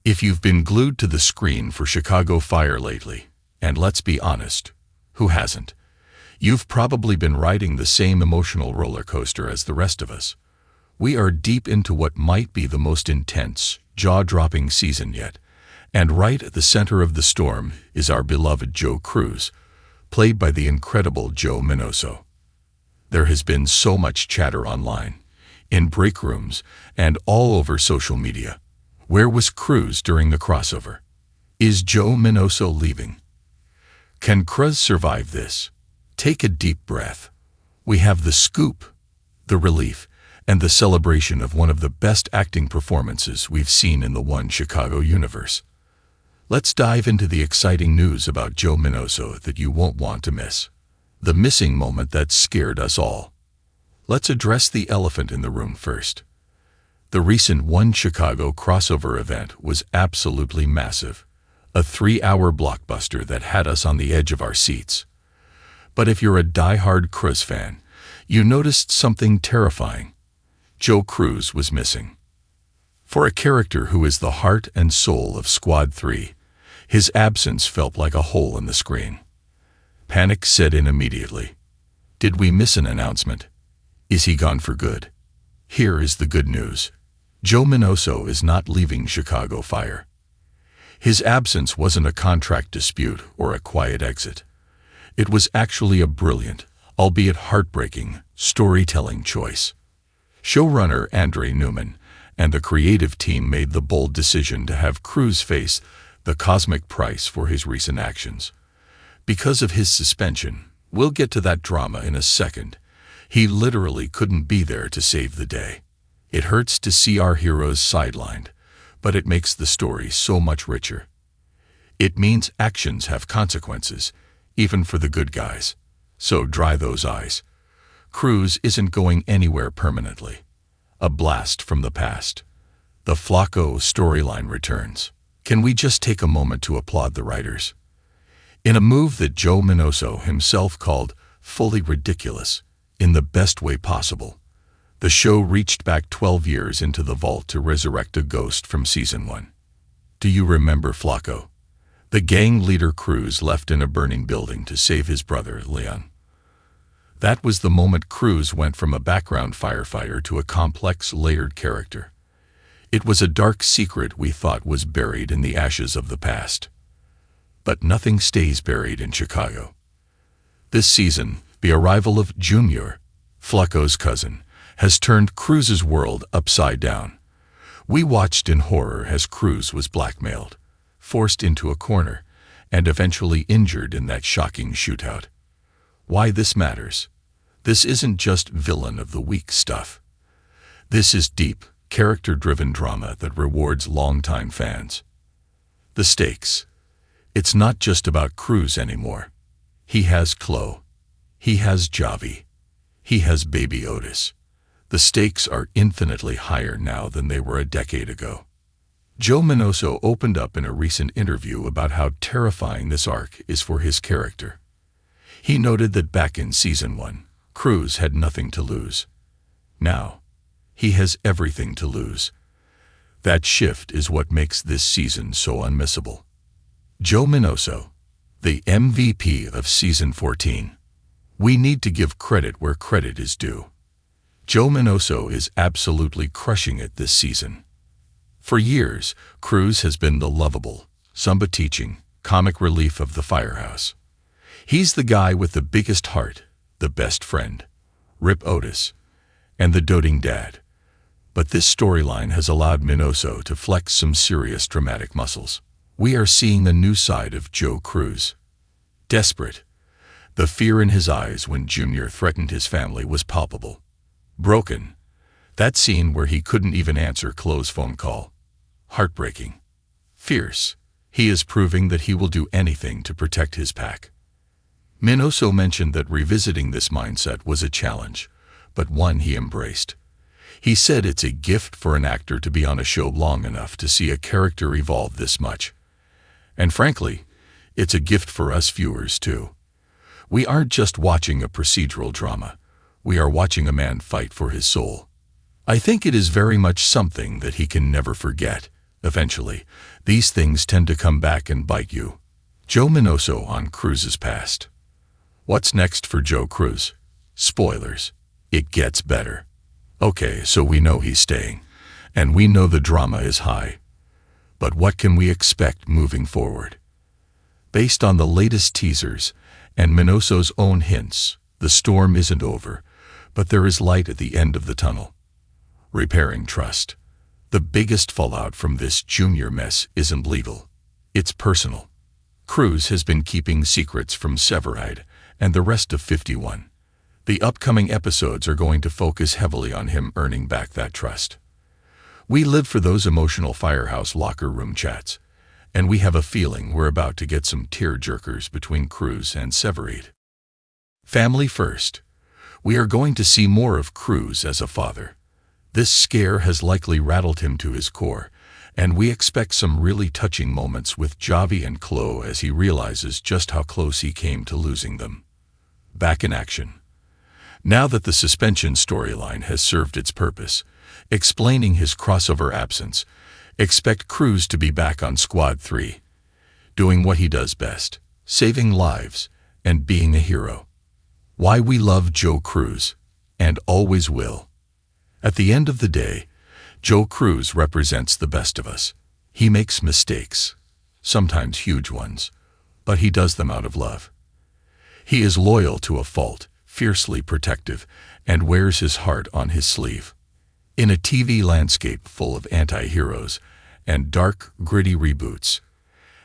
If you've been glued to the screen for Chicago Fire lately, and let's be honest, who hasn't? You've probably been riding the same emotional roller coaster as the rest of us. We are deep into what might be the most intense, jaw-dropping season yet, and right at the center of the storm is our beloved Joe Cruz, played by the incredible Joe Minoso. There has been so much chatter online, in break rooms, and all over social media. Where was Cruz during the crossover? Is Joe Minoso leaving? Can Cruz survive this? Take a deep breath. We have the scoop, the relief, and the celebration of one of the best acting performances we've seen in the One Chicago universe. Let's dive into the exciting news about Joe Minoso that you won't want to miss. The missing moment that scared us all. Let's address the elephant in the room first. The recent One Chicago crossover event was absolutely massive, a 3-hour blockbuster that had us on the edge of our seats. But if you're a die-hard Cruz fan, you noticed something terrifying. Joe Cruz was missing. For a character who is the heart and soul of Squad 3, his absence felt like a hole in the screen. Panic set in immediately. Did we miss an announcement? Is he gone for good? Here is the good news. Joe Minoso is not leaving Chicago Fire. His absence wasn't a contract dispute or a quiet exit. It was actually a brilliant, albeit heartbreaking, storytelling choice. Showrunner Andre Newman and the creative team made the bold decision to have Cruz face the cosmic price for his recent actions. Because of his suspension, we'll get to that drama in a second, he literally couldn't be there to save the day. It hurts to see our heroes sidelined, but it makes the story so much richer. It means actions have consequences, even for the good guys. So dry those eyes. Cruz isn't going anywhere permanently. A blast from the past. The Flacco storyline returns. Can we just take a moment to applaud the writers? In a move that Joe Minoso himself called fully ridiculous, in the best way possible, the show reached back 12 years into the vault to resurrect a ghost from Season 1. Do you remember Flacco? The gang leader Cruz left in a burning building to save his brother, Leon. That was the moment Cruz went from a background firefighter to a complex, layered character. It was a dark secret we thought was buried in the ashes of the past. But nothing stays buried in Chicago. This season, the arrival of Junior, Flacco's cousin, has turned Cruz's world upside down. We watched in horror as Cruz was blackmailed, forced into a corner, and eventually injured in that shocking shootout. Why this matters? This isn't just villain of the week stuff. This is deep, character-driven drama that rewards longtime fans. The stakes. It's not just about Cruz anymore. He has Chloe. He has Javi. He has baby Otis. The stakes are infinitely higher now than they were a decade ago. Joe Minoso opened up in a recent interview about how terrifying this arc is for his character. He noted that back in Season 1, Cruz had nothing to lose. Now, he has everything to lose. That shift is what makes this season so unmissable. Joe Minoso, the MVP of Season 14. We need to give credit where credit is due. Joe Minoso is absolutely crushing it this season. For years, Cruz has been the lovable, Samba-teaching, comic relief of the firehouse. He's the guy with the biggest heart, the best friend, Rip Otis, and the doting dad. But this storyline has allowed Minoso to flex some serious dramatic muscles. We are seeing a new side of Joe Cruz. Desperate. The fear in his eyes when Junior threatened his family was palpable. Broken. That scene where he couldn't even answer Chloe's phone call. Heartbreaking. Fierce. He is proving that he will do anything to protect his pack. Minoso mentioned that revisiting this mindset was a challenge, but one he embraced. He said it's a gift for an actor to be on a show long enough to see a character evolve this much. And frankly, it's a gift for us viewers too. We aren't just watching a procedural drama. We are watching a man fight for his soul. I think it is very much something that he can never forget, Eventually, these things tend to come back and bite you. Joe Minoso on Cruz's past. What's next for Joe Cruz? Spoilers. It gets better. Okay, so we know he's staying, and we know the drama is high. But what can we expect moving forward? Based on the latest teasers and Minoso's own hints, the storm isn't over, but there is light at the end of the tunnel. Repairing trust. The biggest fallout from this junior mess isn't legal. It's personal. Cruz has been keeping secrets from Severide and the rest of 51. The upcoming episodes are going to focus heavily on him earning back that trust. We live for those emotional firehouse locker room chats, and we have a feeling we're about to get some tear-jerkers between Cruz and Severide. Family first. We are going to see more of Cruz as a father. This scare has likely rattled him to his core, and we expect some really touching moments with Javi and Chloe as he realizes just how close he came to losing them. Back in action. Now that the suspension storyline has served its purpose, explaining his crossover absence, expect Cruz to be back on Squad 3, doing what he does best, saving lives and being a hero. Why we love Joe Cruz, and always will. At the end of the day, Joe Cruz represents the best of us. He makes mistakes, sometimes huge ones, but he does them out of love. He is loyal to a fault, fiercely protective, and wears his heart on his sleeve. In a TV landscape full of anti-heroes and dark, gritty reboots,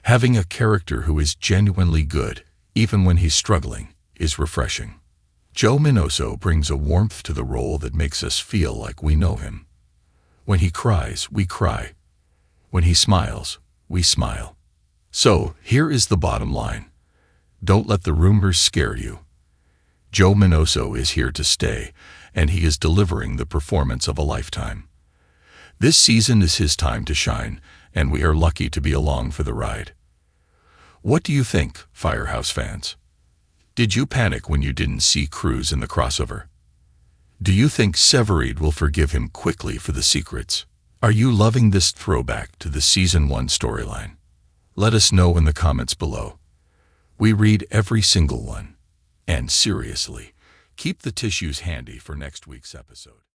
having a character who is genuinely good, even when he's struggling, is refreshing. Joe Minoso brings a warmth to the role that makes us feel like we know him. When he cries, we cry. When he smiles, we smile. So, here is the bottom line. Don't let the rumors scare you. Joe Minoso is here to stay, and he is delivering the performance of a lifetime. This season is his time to shine, and we are lucky to be along for the ride. What do you think, Firehouse fans? Did you panic when you didn't see Cruz in the crossover? Do you think Severide will forgive him quickly for the secrets? Are you loving this throwback to the Season 1 storyline? Let us know in the comments below. We read every single one. And seriously, keep the tissues handy for next week's episode.